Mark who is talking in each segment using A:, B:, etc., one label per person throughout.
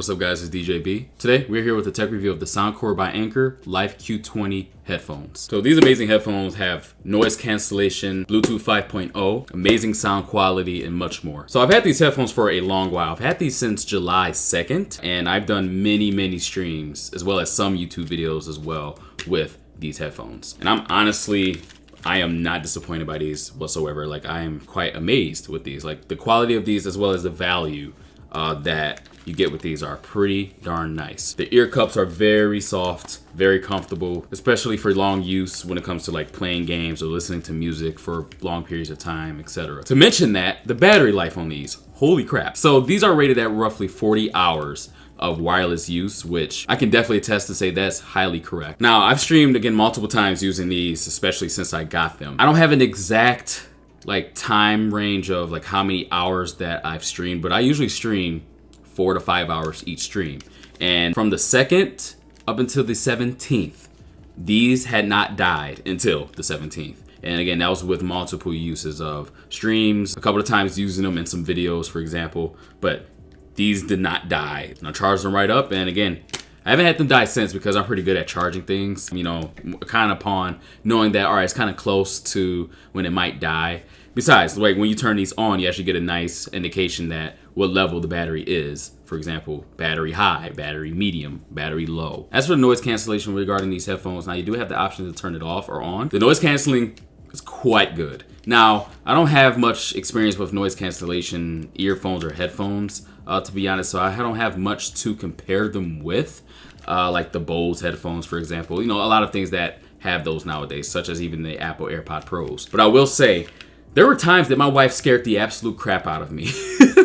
A: What's up guys, it's DJB. Today we're here with a tech review of the Soundcore by Anker Life Q20 headphones. So these amazing headphones have noise cancellation, Bluetooth 5.0, amazing sound quality, and much more. So I've had these headphones for a long while. I've had these since July 2nd, and I've done many streams, as well as some YouTube videos as well with these headphones. And I am not disappointed by these whatsoever. Like, I am quite amazed with these. Like, the quality of these as well as the value that you get with these are pretty darn nice. The ear cups are very soft, very comfortable, especially for long use when it comes to like playing games or listening to music for long periods of time, etc. To mention that, the battery life on these, holy crap. So these are rated at roughly 40 hours of wireless use, which I can definitely attest to say that's highly correct. Now, I've streamed again multiple times using these, especially since I got them. I don't have an exact like time range of like how many hours that I've streamed, but I usually stream 4 to 5 hours each stream. And from the 2nd up until the 17th, these had not died until the 17th. And again, that was with multiple uses of streams, a couple of times using them in some videos, for example, but these did not die. And I charged them right up, and again, I haven't had them die since because I'm pretty good at charging things, you know, kind of upon knowing that, all right, it's kind of close to when it might die. Besides, like when you turn these on, you actually get a nice indication that what level the battery is. For example, battery high, battery medium, battery low. As for the noise cancellation regarding these headphones, now you do have the option to turn it off or on. The noise canceling is quite good. Now, I don't have much experience with noise cancellation earphones or headphones, to be honest, so I don't have much to compare them with, like the Bose headphones, for example. You know, a lot of things that have those nowadays, such as even the Apple AirPod Pros. But I will say, there were times that my wife scared the absolute crap out of me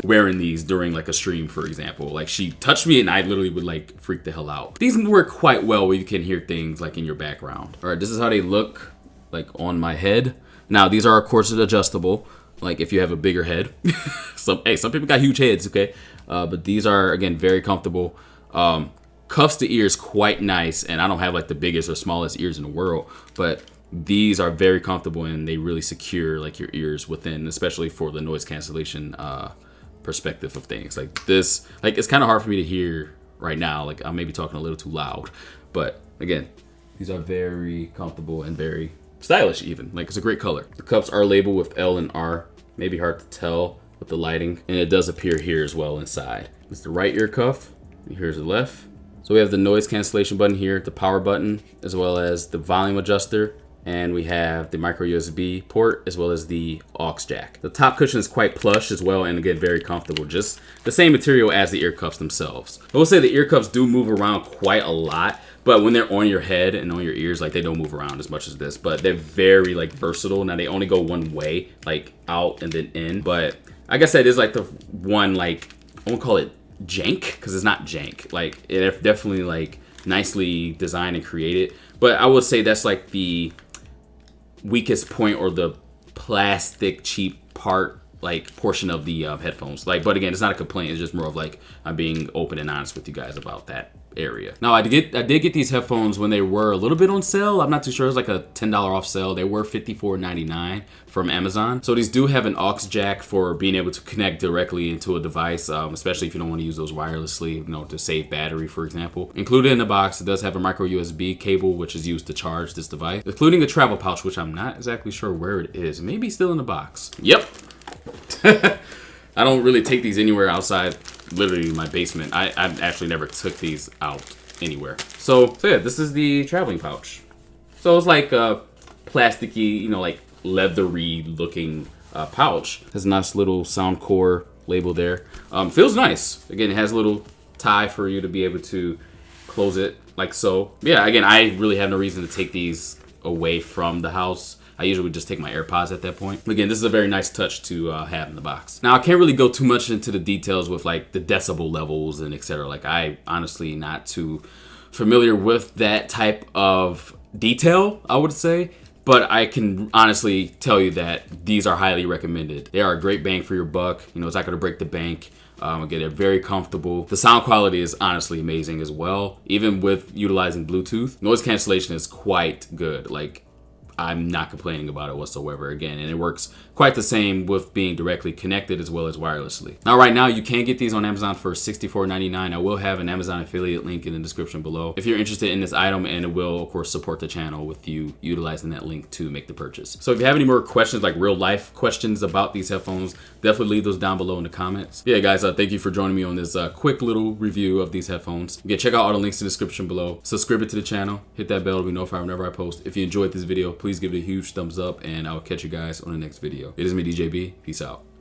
A: wearing these during like a stream, for example. Like, she touched me and I literally would like freak the hell out. These work quite well where you can hear things like in your background. All right, this is how they look like on my head. Now, these are of course adjustable, like if you have a bigger head. Some people got huge heads, okay? But these are, again, very comfortable. Cuffs the ears quite nice, and I don't have like the biggest or smallest ears in the world, but these are very comfortable and they really secure like your ears within, especially for the noise cancellation perspective of things. Like this, like it's kind of hard for me to hear right now. Like I may be talking a little too loud, but again, these are very comfortable and very stylish even. Like, it's a great color. The cups are labeled with L and R. Maybe hard to tell with the lighting, and it does appear here as well inside. It's the right ear cuff, and here's the left. So we have the noise cancellation button here, the power button, as well as the volume adjuster, and we have the micro USB port as well as the aux jack. The top cushion is quite plush as well, and again, very comfortable. Just the same material as the ear cuffs themselves. I will say the ear cuffs do move around quite a lot, but when they're on your head and on your ears, like, they don't move around as much as this, but they're very like versatile. Now, they only go one way, like out and then in, but I guess that is like the one, like, I won't call it jank because it's not jank. Like, it's definitely like nicely designed and created, but I would say that's like the weakest point or the plastic cheap part, like portion of the headphones. Like, but again, it's not a complaint, it's just more of like I'm being open and honest with you guys about that area. Now, I did get these headphones when they were a little bit on sale. I'm not too sure, it was like a $10 off sale. They were $54.99 from Amazon. So these do have an aux jack for being able to connect directly into a device, especially if you don't want to use those wirelessly, you know, to save battery, for example. Included in the box, it does have a micro USB cable, which is used to charge this device, including a travel pouch, which I'm not exactly sure where it is. Maybe still in the box. Yep. I don't really take these anywhere outside literally my basement. I actually never took these out anywhere. So yeah, this is the traveling pouch. So it's like a plasticky, you know, like leathery looking pouch. Has a nice little Soundcore label there. Feels nice. Again, it has a little tie for you to be able to close it like so. Yeah, again, I really have no reason to take these away from the house. I usually would just take my AirPods at that point. Again, this is a very nice touch to have in the box. Now, I can't really go too much into the details with like the decibel levels and etc. Like, I honestly not too familiar with that type of detail, I would say. But I can honestly tell you that these are highly recommended. They are a great bang for your buck. You know, it's not gonna break the bank. Again, they're very comfortable. The sound quality is honestly amazing as well. Even with utilizing Bluetooth, noise cancellation is quite good. Like, I'm not complaining about it whatsoever, again, and it works quite the same with being directly connected as well as wirelessly. Now, right now, you can get these on Amazon for $64.99. I will have an Amazon affiliate link in the description below if you're interested in this item, and it will, of course, support the channel with you utilizing that link to make the purchase. So if you have any more questions, like real life questions about these headphones, definitely leave those down below in the comments. Yeah, guys, thank you for joining me on this quick little review of these headphones. Again, check out all the links in the description below. Subscribe to the channel, hit that bell to be notified whenever I post. If you enjoyed this video, please give it a huge thumbs up, and I'll catch you guys on the next video. It is me, DJB. Peace out.